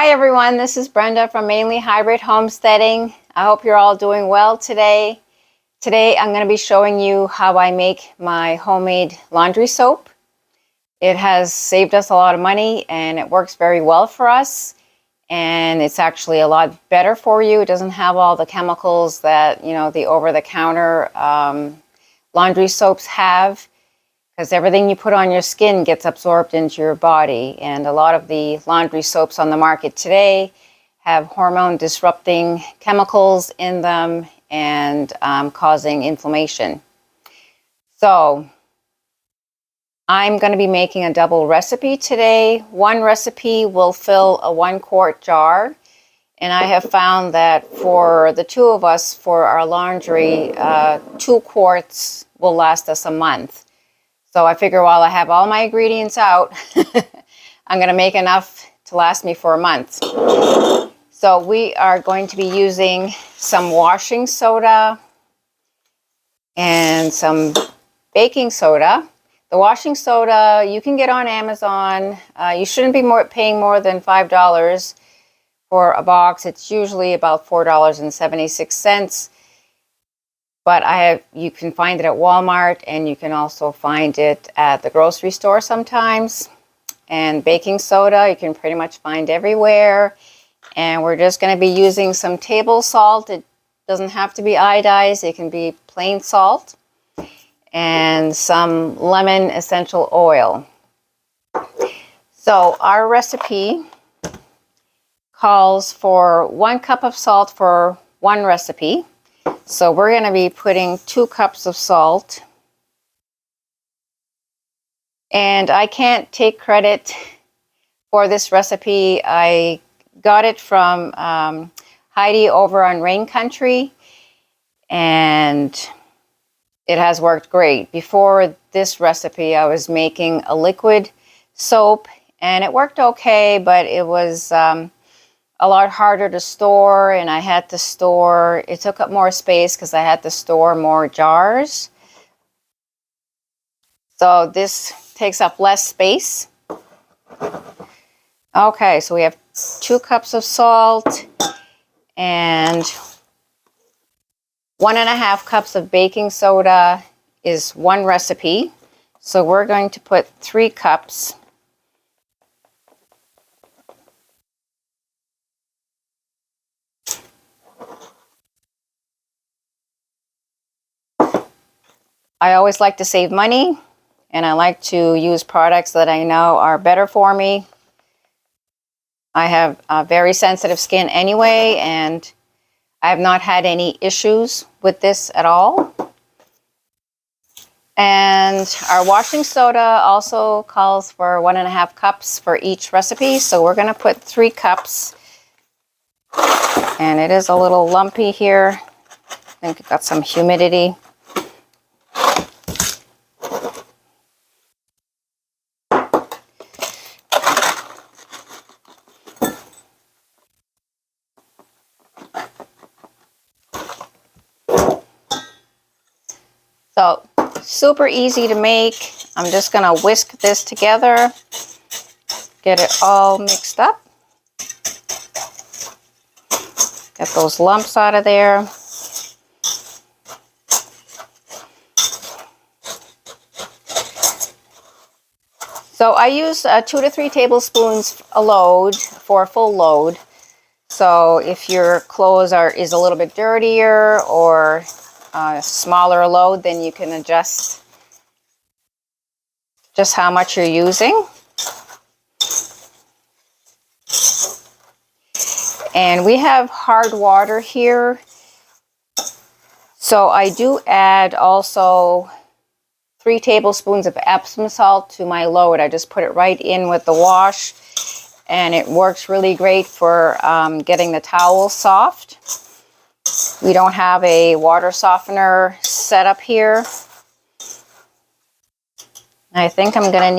Hi everyone, this is Brenda from Mainly Hybrid Homesteading. I hope you're all doing well today. Today I'm going to be showing you how I make my homemade laundry soap. It has saved us a lot of money and it works very well for us. And it's actually a lot better for you. It doesn't have all the chemicals that, the over-the-counter laundry soaps have. Because everything you put on your skin gets absorbed into your body. And a lot of the laundry soaps on the market today have hormone disrupting chemicals in them and causing inflammation. So I'm going to be making a double recipe today. One recipe will fill a 1-quart jar. And I have found that for the two of us, for our laundry, 2 quarts will last us a month. So I figure while I have all my ingredients out, I'm going to make enough to last me for a month. So we are going to be using some washing soda and some baking soda. The washing soda you can get on Amazon. You shouldn't be paying more than $5 for a box. It's usually about $4.76. But you can find it at Walmart, and you can also find it at the grocery store sometimes. And baking soda, you can pretty much find everywhere. And we're just going to be using some table salt. It doesn't have to be iodized. It can be plain salt. And some lemon essential oil. So our recipe calls for 1 cup of salt for one recipe. So we're going to be putting 2 cups of salt. And I can't take credit for this recipe. I got it from Heidi over on Rain Country. And it has worked great. Before this recipe, I was making a liquid soap. And it worked okay, but it was a lot harder to store, and I had to store, it took up more space because I had to store more jars. So this takes up less space. Okay, so we have 2 cups of salt and 1.5 cups of baking soda is one recipe. So we're going to put 3 cups. I always like to save money, and I like to use products that I know are better for me. I have a very sensitive skin anyway, and I have not had any issues with this at all. And our washing soda also calls for 1.5 cups for each recipe, so we're going to put 3 cups. And it is a little lumpy here. I think it got some humidity. So, super easy to make. I'm just going to whisk this together, get it all mixed up, get those lumps out of there. So I use 2 to 3 tablespoons a load for a full load. So if your clothes is a little bit dirtier or a smaller load, then you can adjust just how much you're using. And we have hard water here. So I do add also 3 tablespoons of epsom salt to my load. I just put it right in with the wash, and it works really great for getting the towel soft. We don't have a water softener set up here. I think I'm going to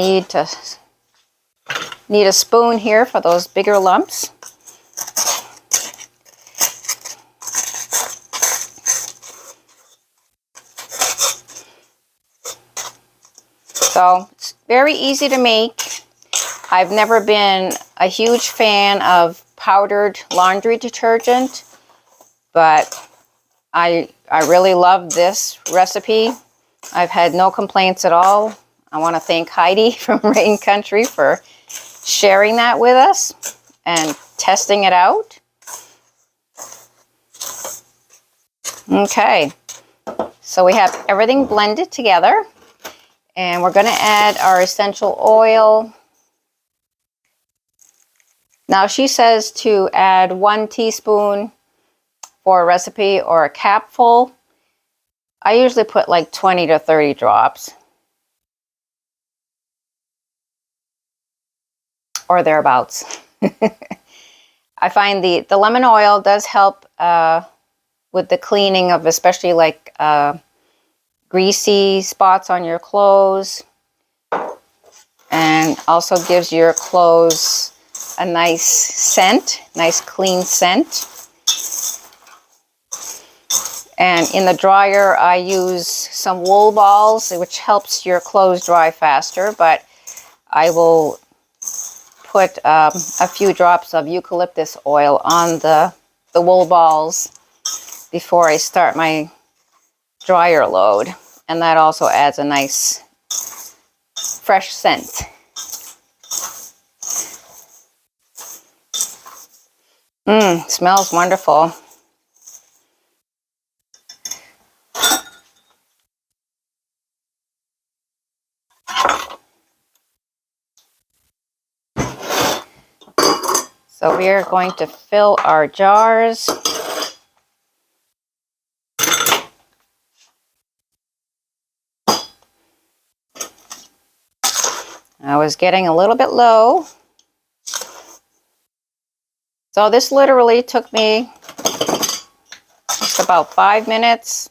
need a spoon here for those bigger lumps. So it's very easy to make. I've never been a huge fan of powdered laundry detergent, but I really love this recipe. I've had no complaints at all. I want to thank Heidi from Rain Country for sharing that with us and testing it out. Okay, so we have everything blended together, and we're going to add our essential oil. Now she says to add 1 teaspoon for a recipe or a capful. I usually put like 20 to 30 drops or thereabouts. I find the lemon oil does help with the cleaning of especially like greasy spots on your clothes, and also gives your clothes a nice scent, nice clean scent. And in the dryer, I use some wool balls, which helps your clothes dry faster, but I will put a few drops of eucalyptus oil on the wool balls before I start my dryer load. And that also adds a nice fresh scent. Smells wonderful. So we are going to fill our jars. I was getting a little bit low. So this literally took me just about 5 minutes.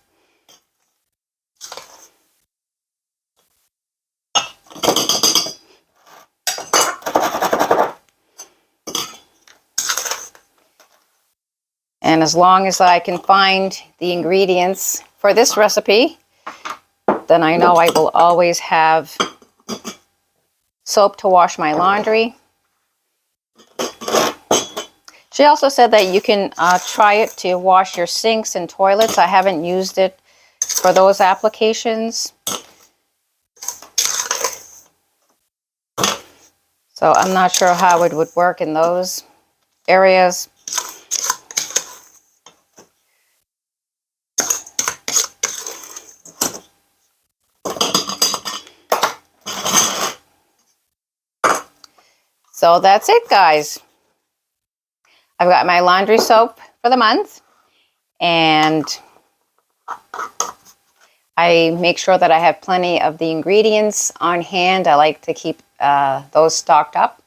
And as long as I can find the ingredients for this recipe, then I know I will always have soap to wash my laundry. She also said that you can try it to wash your sinks and toilets. I haven't used it for those applications, so I'm not sure how it would work in those areas. So that's it, guys. I've got my laundry soap for the month, and I make sure that I have plenty of the ingredients on hand. I like to keep those stocked up.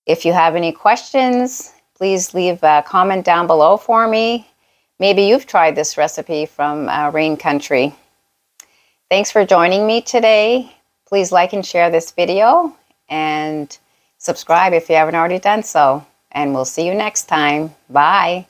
If you have any questions, please leave a comment down below for me. Maybe you've tried this recipe from Rain Country. Thanks for joining me today. Please like and share this video, and subscribe if you haven't already done so. And we'll see you next time. Bye.